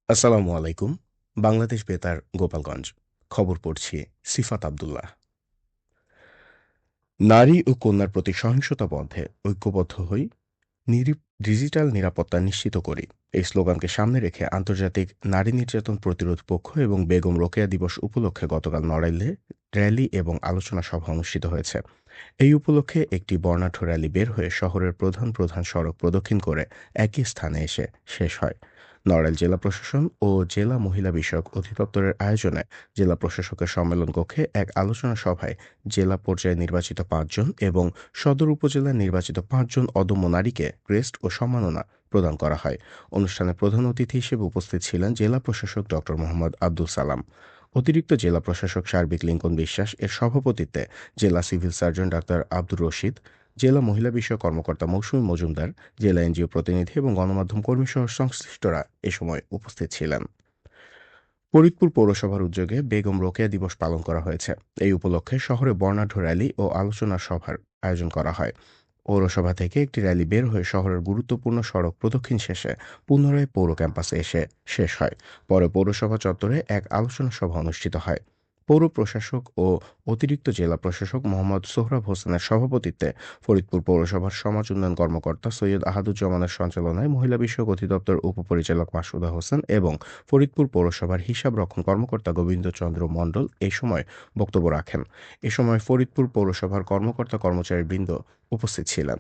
আসসালামু আলাইকুম। বাংলাদেশ বেতার, গোপালগঞ্জ। খবর পড়ছি সিফাত আবদুল্লাহ। নারী ও কন্যার প্রতি সহিংসতা বন্ধে ঐক্যবদ্ধ হই, ডিজিটাল নিরাপত্তা নিশ্চিত করি। এই স্লোগানকে সামনে রেখে আন্তর্জাতিক নারী নির্যাতন প্রতিরোধ পক্ষ এবং বেগম রোকেয়া দিবস উপলক্ষে গতকাল নড়াইলে র্যালি এবং আলোচনা সভা অনুষ্ঠিত হয়েছে। এই উপলক্ষে একটি বর্ণাঢ্য র্যালি বের হয়ে শহরের প্রধান প্রধান সড়ক প্রদক্ষিণ করে একই স্থানে এসে শেষ হয়। নড়াইল জেলা প্রশাসন ও জেলা মহিলা বিষয়ক অধিদপ্তরের আয়োজনে জেলা প্রশাসকের সম্মেলন কক্ষে এক আলোচনা সভায় জেলা পর্যায়ে নির্বাচিত ৫ জন এবং সদর উপজেলার নির্বাচিত ৫ জন অদম্য নারীকে ক্রেস্ট ও সম্মাননা প্রদান করা হয়। অনুষ্ঠানে প্রধান অতিথি হিসেবে উপস্থিত ছিলেন জেলা প্রশাসক ড মোহাম্মদ আব্দুল সালাম। অতিরিক্ত জেলা প্রশাসক সার্বিক লিঙ্কন বিশ্বাস এর সভাপতিত্বে জেলা civil surgeon doctor Abdur Rashid, জেলা মহিলা বিষয়ক কর্মকর্তা মৌসুমী মজুমদার, জেলা এনজিও প্রতিনিধি এবং গণমাধ্যম কর্মীসহ সংশ্লিষ্টরা এ সময় উপস্থিত ছিলেন। ফরিদপুর পৌরসভার উদ্যোগে বেগম রোকেয়া দিবস পালন করা হয়েছে। এই উপলক্ষে শহরে বর্ণাঢ্য র্যালি ও আলোচনা সভার আয়োজন করা হয়। পৌরসভা থেকে একটি র্যালি বের হয়ে শহরের গুরুত্বপূর্ণ সড়ক প্রদক্ষিণ শেষে পুনরায় পৌর ক্যাম্পাসে এসে শেষ হয়। পরে পৌরসভা চত্বরে এক আলোচনা সভা অনুষ্ঠিত হয়। পৌর প্রশাসক ও অতিরিক্ত জেলা প্রশাসক মোহাম্মদ সোহরাব হোসেনের সভাপতিত্বে ফরিদপুর পৌরসভার সমাজ উন্নয়ন কর্মকর্তা সৈয়দ আহাদুজ্জামানের সঞ্চালনায় মহিলা বিষয়ক অধিদপ্তর উপপরিচালক মাসুদা হোসেন এবং ফরিদপুর পৌরসভার হিসাব রক্ষণ কর্মকর্তা গোবিন্দচন্দ্র মণ্ডল এই সময় বক্তব্য রাখেন। এ সময় ফরিদপুর পৌরসভার কর্মকর্তা কর্মচারীবৃন্দ উপস্থিত ছিলেন।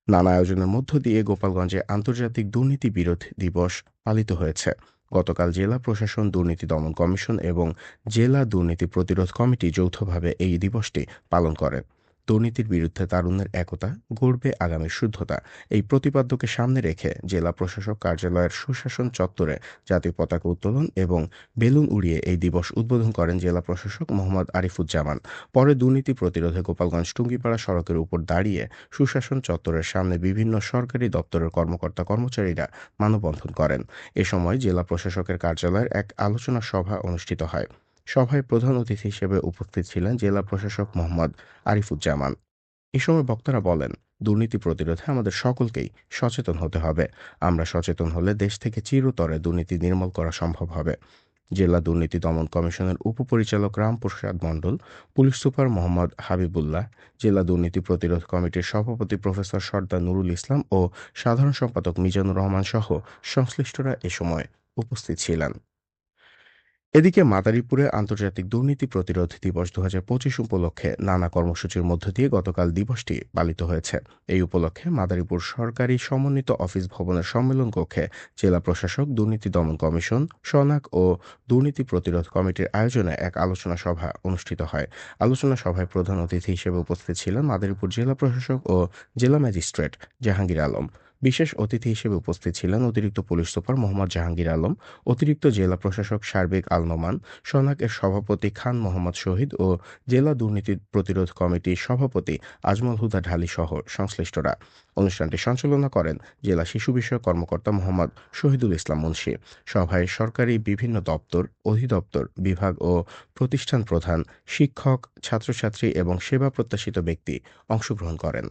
নানা আয়োজনের মধ্য দিয়ে গোপালগঞ্জে আন্তর্জাতিক দুর্নীতি বিরোধী দিবস পালিত হয়েছে। গতকাল জেলা প্রশাসন, দুর্নীতি দমন কমিশন এবং জেলা দুর্নীতি প্রতিরোধ কমিটি যৌথভাবে এই দিবসটি পালন করে। দুর্নীতির বিরুদ্ধে তারুণ্যের একতা, গড়বে আগামীর শুদ্ধতা, এই প্রতিপাদ্যকে সামনে রেখে জেলা প্রশাসক কার্যালয়ের সুশাসন চত্বরে জাতীয় পতাকা উত্তোলন এবং বেলুন উড়িয়ে এই দিবস উদ্বোধন করেন জেলা প্রশাসক মোহাম্মদ আরিফুজ্জামান। পরে দুর্নীতি প্রতিরোধে গোপালগঞ্জ টুঙ্গিপাড়া সড়কের উপর দাঁড়িয়ে সুশাসন চত্বরের সামনে বিভিন্ন সরকারি দপ্তরের কর্মকর্তা কর্মচারীরা মানববন্ধন করেন। এ সময় জেলা প্রশাসকের কার্যালয়ের এক আলোচনা সভা অনুষ্ঠিত হয়। সভায় প্রধান অতিথি হিসেবে উপস্থিত ছিলেন জেলা প্রশাসক মোহাম্মদ আরিফুজ্জামান। এ সময় বক্তারা বলেন, দুর্নীতি প্রতিরোধে আমাদের সকলকেই সচেতন হতে হবে। আমরা সচেতন হলে দেশ থেকে চিরতরে দুর্নীতি নির্মূল করা সম্ভব হবে। জেলা দুর্নীতি দমন কমিশনের উপপরিচালক রামপ্রসাদ মণ্ডল, পুলিশ সুপার মোহাম্মদ হাবিবুল্লাহ, জেলা দুর্নীতি প্রতিরোধ কমিটির সভাপতি প্রফেসর সর্দার নুরুল ইসলাম ও সাধারণ সম্পাদক মিজানুর রহমান সহ সংশ্লিষ্টরা এ সময় উপস্থিত ছিলেন। এদিকে মাদারীপুরে আন্তর্জাতিক দুর্নীতি প্রতিরোধ দিবস ২০২৫ উপলক্ষে নানা কর্মসূচির মধ্য দিয়ে গতকাল দিবসটি পালিত হয়েছে। এই উপলক্ষে মাদারীপুর সরকারি সমন্বিত অফিস ভবনের সম্মেলন কক্ষে জেলা প্রশাসক, দুর্নীতি দমন কমিশন, সনাক ও দুর্নীতি প্রতিরোধ কমিটির আয়োজনে এক আলোচনা সভা অনুষ্ঠিত হয়। আলোচনা সভায় প্রধান অতিথি হিসেবে উপস্থিত ছিলেন মাদারীপুর জেলা প্রশাসক ও জেলা ম্যাজিস্ট্রেট জাহাঙ্গীর আলম। বিশেষ অতিথি হিসেবে উপস্থিত ছিলেন অতিরিক্ত পুলিশ সুপার মোহাম্মদ জাহাঙ্গীর আলম, অতিরিক্ত জেলা প্রশাসক সার্বিক আল নোমান, সনাক এর সভাপতি খান মোহাম্মদ শহীদ ও জেলা দুর্নীতি প্রতিরোধ কমিটির সভাপতি আজমল হুদা ঢালী সহ সংশ্লিষ্টরা। অনুষ্ঠানটি সঞ্চালনা করেন জেলা শিশু বিষয়ক কর্মকর্তা মোহাম্মদ শহীদুল ইসলাম মুন্সী। সভায় সরকারি বিভিন্ন দপ্তর, অধিদপ্তর, বিভাগ ও প্রতিষ্ঠান প্রধান, শিক্ষক, ছাত্রছাত্রী এবং সেবা প্রত্যাশিত ব্যক্তি অংশগ্রহণ করেন।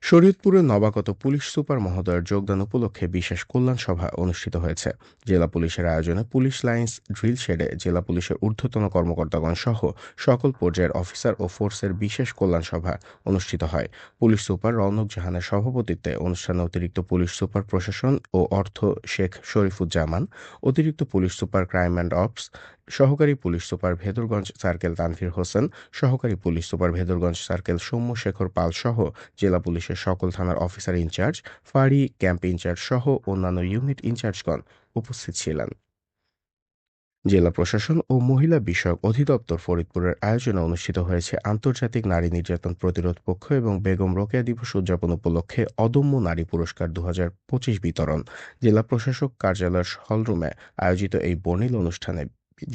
শরীয়তপুরে নবাগত পুলিশ সুপার মহোদয়ের যোগদান উপলক্ষে বিশেষ কল্যাণ সভা অনুষ্ঠিত হয়েছে। জেলা পুলিশের আয়োজনে পুলিশ লাইন্স ড্রিল শেডে জেলা পুলিশের ঊর্ধ্বতন কর্মকর্তাগণ সহ সকল পর্যায়ের অফিসার ও ফোর্সের বিশেষ কল্যাণ সভা অনুষ্ঠিত হয়। পুলিশ সুপার রওনক জাহানের সভাপতিত্বে অনুষ্ঠানে অতিরিক্ত পুলিশ সুপার প্রশাসন ও অর্থ শেখ শরীফুজ্জামান, অতিরিক্ত police super crime and ops, সহকারী police super Bhedarganj circle Tanvir Hossain, সহকারী police super Bhedarganj circle Soumya Shekhar Pal সহ জেলা পুলিশের সকল থানার অফিসার ইনচার্জ, ফাঁড়ি ক্যাম্প ইনচার্জ সহ অন্যান্য ইউনিট ইনচার্জগণ উপস্থিত ছিলেন। জেলা প্রশাসন ও মহিলা বিষয়ক অধিদপ্তর ফরিদপুরের আয়োজনে অনুষ্ঠিত হয়েছে আন্তর্জাতিক নারী নির্যাতন প্রতিরোধ পক্ষ এবং বেগম রোকেয়া দিবস উদযাপন উপলক্ষে অদম্য নারী পুরস্কার ২০২৫ বিতরণ। জেলা প্রশাসক কার্যালয়ের হলরুমে আয়োজিত এই বর্ণিল অনুষ্ঠানে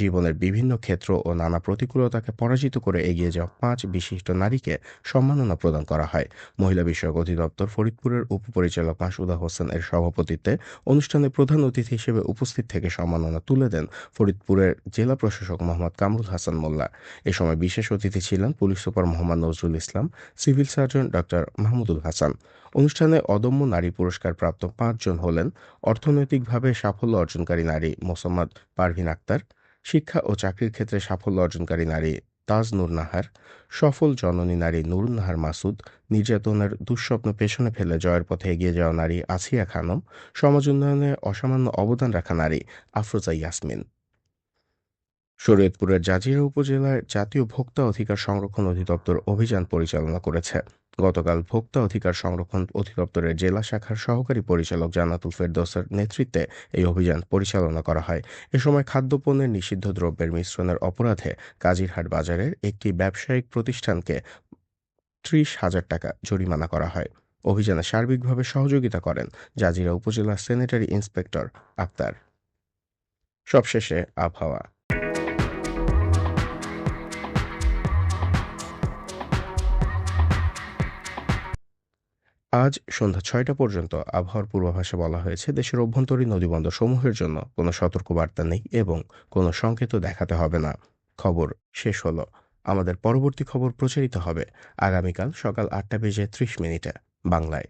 জীবনের বিভিন্ন ক্ষেত্র ও নানা প্রতিকূলতাকে পরাজিত করে এগিয়ে যাওয়া ৫ বিশিষ্ট নারীকে সম্মাননা প্রদান করা হয়। মহিলা বিষয়ক অধিদপ্তর ফরিদপুরের উপপরিচালক মাসুদা হোসেন এর সভাপতিত্বে অনুষ্ঠানে প্রধান অতিথি হিসেবে উপস্থিত থেকে সম্মাননা তুলে দেন ফরিদপুরের জেলা প্রশাসক মোহাম্মদ কামরুল হাসান মোল্লা। এ সময় বিশেষ অতিথি ছিলেন police super Mohammad Nazrul Islam, civil surgeon doctor Mahmudul Hasan. অনুষ্ঠানে অদম্য নারী পুরস্কার প্রাপ্ত ৫ জন হলেন অর্থনৈতিকভাবে সাফল্য অর্জনকারী নারী মোসাম্মদ পারভিন আক্তার, শিক্ষা ও চাকরির ক্ষেত্রে সাফল্য অর্জনকারী নারী তাজ নূর নাহার, সফল জননী নারী নুরুন নাহার মাসুদ, নির্যাতনের দুঃস্বপ্ন পেছনে ফেলে জয়ের পথে এগিয়ে যাওয়া নারী আসিয়া খানম, সমাজ উন্নয়নে অসামান্য অবদান রাখা নারী আফরোজা ইয়াসমিন। শরীয়তপুরের জাজিরা উপজেলায় জাতীয় ভোক্তা অধিকার সংরক্ষণ অধিদপ্তর অভিযান পরিচালনা করেছে। গতকাল ভোক্তা অধিকার সংরক্ষণ অধিদপ্তরের জেলা শাখার সহকারী পরিচালক জান্নাতুল ফেরদৌসের নেতৃত্বে এই অভিযান পরিচালনা করা হয়। এ সময় খাদ্যপণ্যের নিষিদ্ধ দ্রব্যের মিশ্রণের অপরাধে কাজিরহাট বাজারের একটি ব্যবসায়িক প্রতিষ্ঠানকে ৩০,০০০ টাকা জরিমানা করা হয়। অভিযানে সার্বিকভাবে সহযোগিতা করেন জাজিরা উপজেলার স্যানিটারি ইন্সপেক্টর আক্তার। সবশেষে আবহাওয়া। আজ সন্ধ্যা ৬টা পর্যন্ত আবহাওয়ার পূর্বাভাসে বলা হয়েছে দেশের অভ্যন্তরীণ নদীবন্দরসমূহের জন্য কোনো সতর্কবার্তা নেই এবং কোনো সংকেতও দেখাতে হবে না। খবর শেষ হলো। আমাদের পরবর্তী খবর প্রচারিত হবে আগামীকাল সকাল ৮টা বেজে ৩০ মিনিটে বাংলায়।